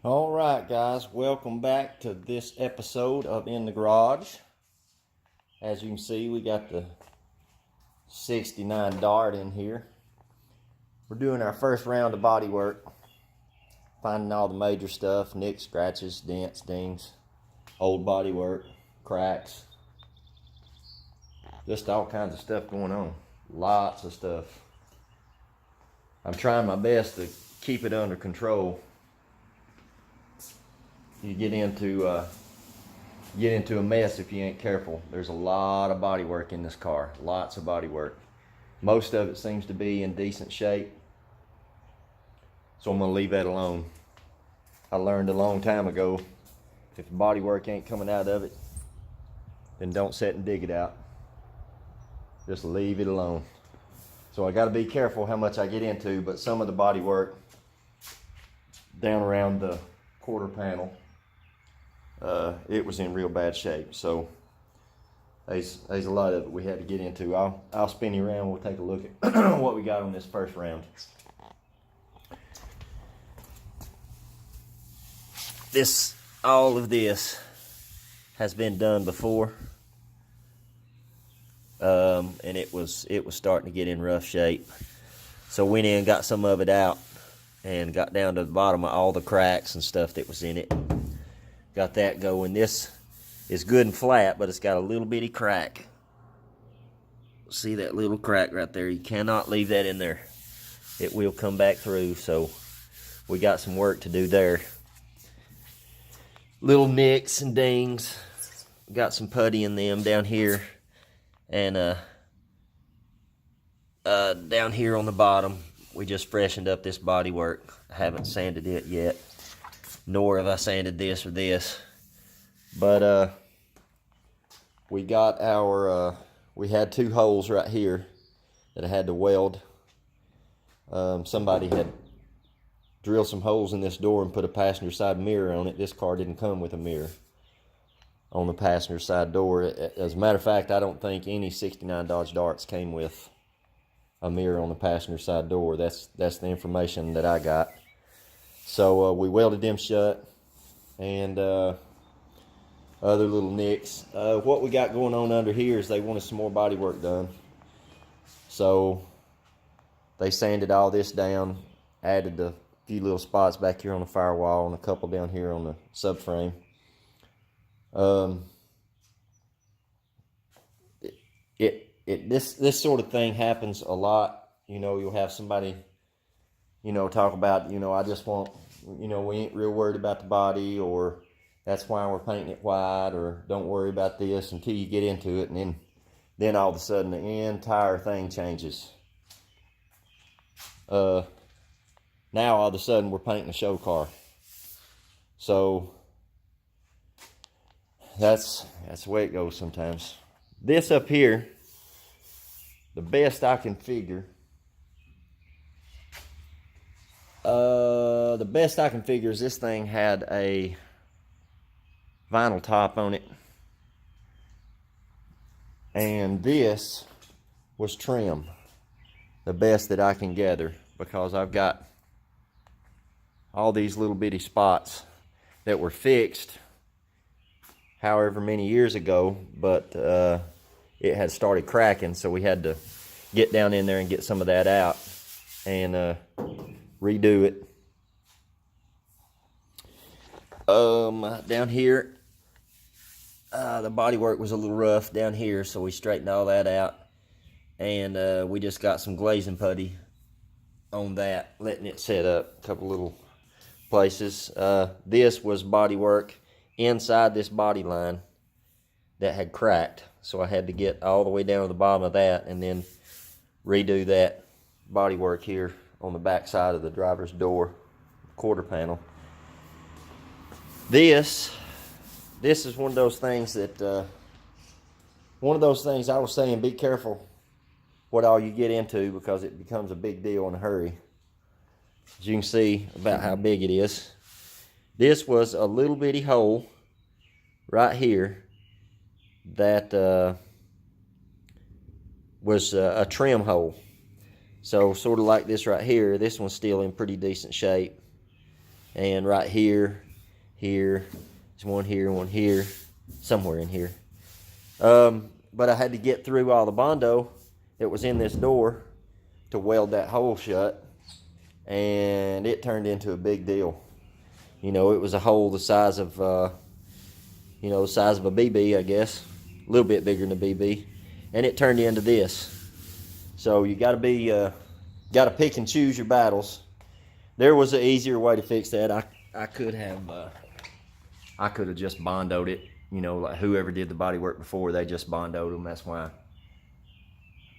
All right, guys, welcome back to this episode of In the Garage. As you can see, we got the 69 Dart in here. We're doing our first round of body work, finding all the major stuff: nicks, scratches, dents, dings, old body work, cracks, just all kinds of stuff going on. Lots of stuff. I'm trying my best to keep it under control. You get into a mess if you ain't careful. There's a lot of body work in this car, lots of body work. Most of it seems to be in decent shape, so I'm gonna leave that alone. I learned a long time ago, if the body work ain't coming out of it, then don't sit and dig it out. Just leave it alone. So I gotta be careful how much I get into, but some of the body work down around the quarter panel, it was in real bad shape. So there's a lot of it we had to get into. I'll spin you around. We'll take a look at what we got on this first round. All of this has been done before, and it was starting to get in rough shape. So went in and got some of it out and got down to the bottom of all the cracks and stuff that was in it. Got that going. This is good and flat, but it's got a little bitty crack. See that little crack right there? You cannot leave that in there. It will come back through, so we got some work to do there. Little nicks and dings. Got some putty in them down here, and down here on the bottom. We just freshened up this body work. I haven't sanded it yet, nor have I sanded this or this. But we got our, we had two holes right here that I had to weld. Somebody had drilled some holes in this door and put a passenger side mirror on it. This car didn't come with a mirror on the passenger side door. As a matter of fact, I don't think any 69 Dodge Darts came with a mirror on the passenger side door. That's the information that I got. So we welded them shut, and other little nicks. What we got going on under here is they wanted some more body work done. So they sanded all this down, added a few little spots back here on the firewall and a couple down here on the subframe. This sort of thing happens a lot. You know, you'll have somebody, talk about, I just want, we ain't real worried about the body, or that's why we're painting it white, or don't worry about this, until you get into it, and then all of a sudden the entire thing changes. Now all of a sudden we're painting a show car. So that's the way it goes sometimes. This up here, the best I can figure, is this thing had a vinyl top on it, and this was trim, the best that I can gather, because I've got all these little bitty spots that were fixed however many years ago, but it had started cracking, so we had to get down in there and get some of that out and redo it. Down here, the body work was a little rough down here, so we straightened all that out, and we just got some glazing putty on that, letting it set up a couple little places. This was body work inside this body line that had cracked, so I had to get all the way down to the bottom of that and then redo that body work here on the back side of the driver's door quarter panel. This is one of those things that I was saying, be careful what all you get into, because it becomes a big deal in a hurry. As you can see about how big it is. This was a little bitty hole right here that was a trim hole. So sort of like this right here, this one's still in pretty decent shape. And right here, there's one here, somewhere in here. But I had to get through all the Bondo that was in this door to weld that hole shut, and it turned into a big deal. You know, it was a hole the size of, you know, the size of a BB, I guess, a little bit bigger than a BB, and it turned into this. So you got to pick and choose your battles. There was an easier way to fix that. I could have just Bondoed it. You know, like whoever did the body work before, they just Bondoed them. That's why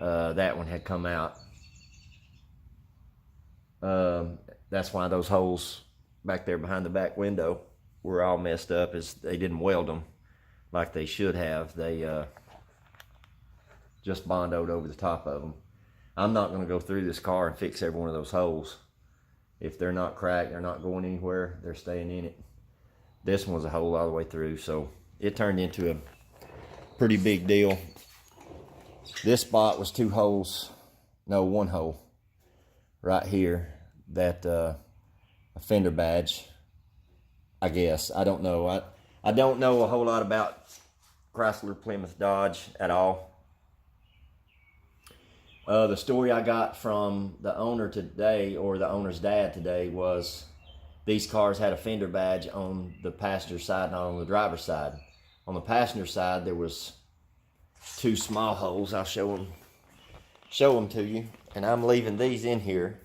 that one had come out. That's why those holes back there behind the back window were all messed up, is they didn't weld them like they should have. They just Bondoed over the top of them. I'm not going to go through this car and fix every one of those holes. If they're not cracked, they're not going anywhere, they're staying in it. This one was a hole all the way through, so it turned into a pretty big deal. This spot was two holes, no, one hole right here, that a fender badge, I guess. I don't know. I don't know a whole lot about Chrysler, Plymouth, Dodge at all. The story I got from the owner today, or the owner's dad today, was these cars had a fender badge on the passenger side, not on the driver's side. On the passenger side, there was two small holes. I'll show them to you. And I'm leaving these in here.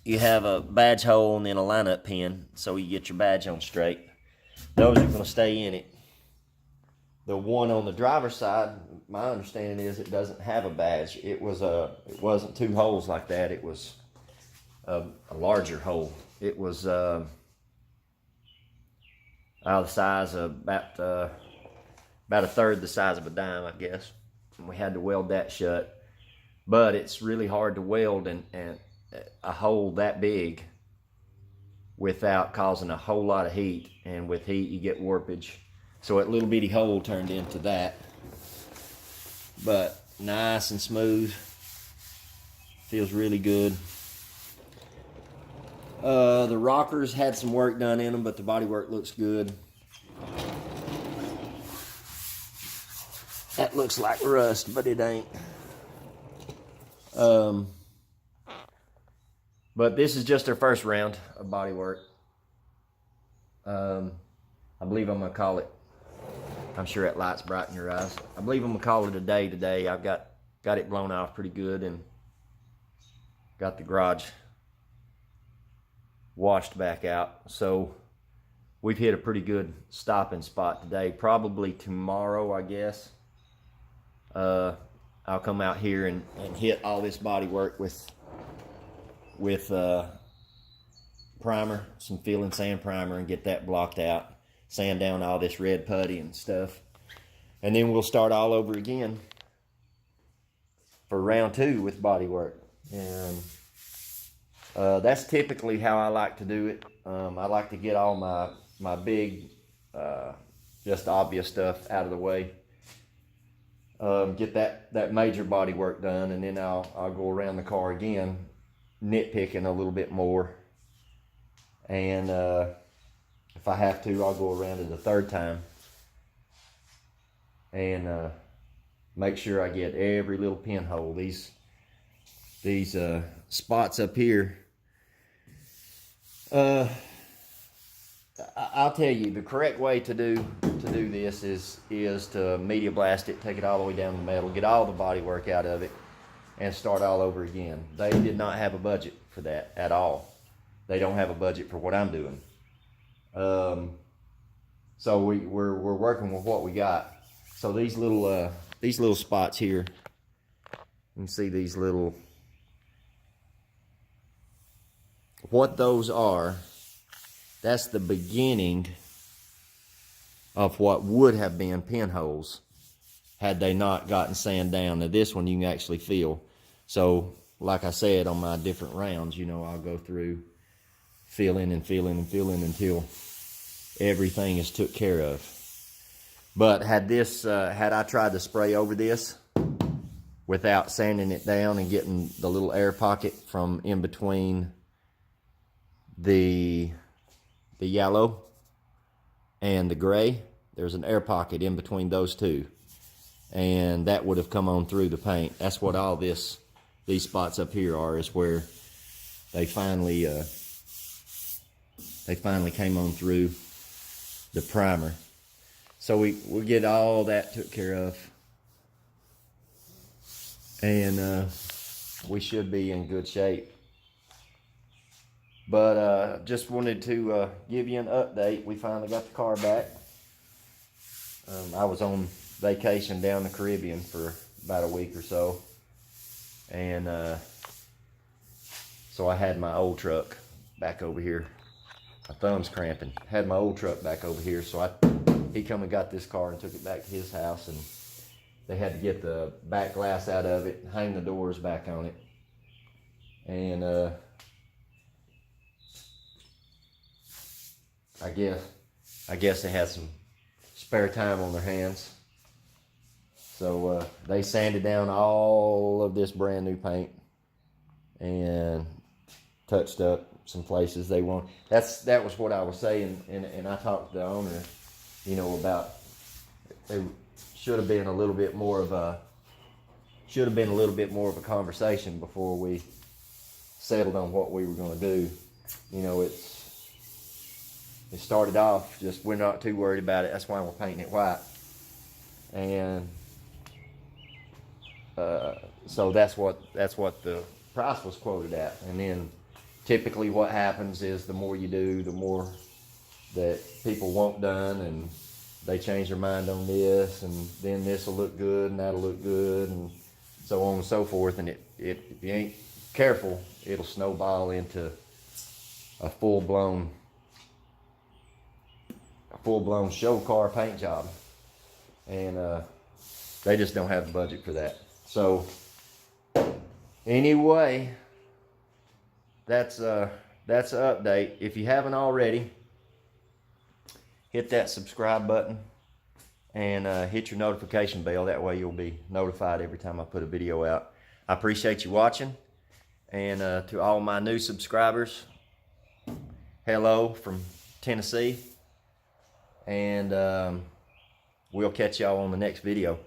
You have a badge hole and then a lineup pin, so you get your badge on straight. Those are going to stay in it. The one on the driver's side, my understanding is it doesn't have a badge. It wasn't two holes like that. It was a larger hole. It was the size of about a third the size of a dime, I guess. And we had to weld that shut. But it's really hard to weld and a hole that big without causing a whole lot of heat. And with heat, you get warpage. So that little bitty hole turned into that. But nice and smooth. Feels really good. The rockers had some work done in them, but the bodywork looks good. That looks like rust, but it ain't. But this is just our first round of bodywork. I believe I'm gonna call it, I'm sure that light's bright in your eyes. I believe I'm gonna call it a day today. I've got it blown off pretty good and got the garage washed back out. So we've hit a pretty good stopping spot today. Probably tomorrow, I guess, I'll come out here and hit all this body work with primer, some fill and sand primer, and get that blocked out. Sand down all this red putty and stuff. And then we'll start all over again for round 2 with body work. And that's typically how I like to do it. I like to get all my big, just obvious stuff out of the way. Get that major body work done, and then I'll go around the car again, nitpicking a little bit more. And if I have to, I'll go around it a third time and make sure I get every little pinhole. These spots up here, I'll tell you, the correct way to do this is to media blast it, take it all the way down the metal, get all the body work out of it, and start all over again. They did not have a budget for that at all. They don't have a budget for what I'm doing. So we're working with what we got. So these little spots here, you can see these little, what those are, that's the beginning of what would have been pinholes had they not gotten sand down. Now this one you can actually feel. So like I said, on my different rounds, you know, I'll go through filling and filling and filling until everything is took care of. But had I tried to spray over this without sanding it down and getting the little air pocket from in between the yellow and the gray, there's an air pocket in between those two, and that would have come on through the paint. That's what all these spots up here are, is where they finally came on through the primer. So we'll get all that took care of, and we should be in good shape. But just wanted to give you an update. We finally got the car back. I was on vacation down the Caribbean for about a week or so, and so I had my old truck back over here. My thumb's cramping. Had my old truck back over here, so he come and got this car and took it back to his house, and they had to get the back glass out of it, hang the doors back on it, and I guess they had some spare time on their hands, so they sanded down all of this brand new paint and touched up some places they want. That was what I was saying, and I talked to the owner, you know, about there should have been a little bit more of a conversation before we settled on what we were going to do. You know, it started off just, we're not too worried about it, that's why we're painting it white, and so that's what the price was quoted at. And then typically what happens is the more you do, the more that people want done, and they change their mind on this, and then this will look good and that'll look good, and so on and so forth. And if you ain't careful, it'll snowball into a full-blown show car paint job, and they just don't have the budget for that. So anyway, that's an update. If you haven't already, hit that subscribe button and hit your notification bell. That way you'll be notified every time I put a video out. I appreciate you watching, and to all my new subscribers, hello from Tennessee, and we'll catch y'all on the next video.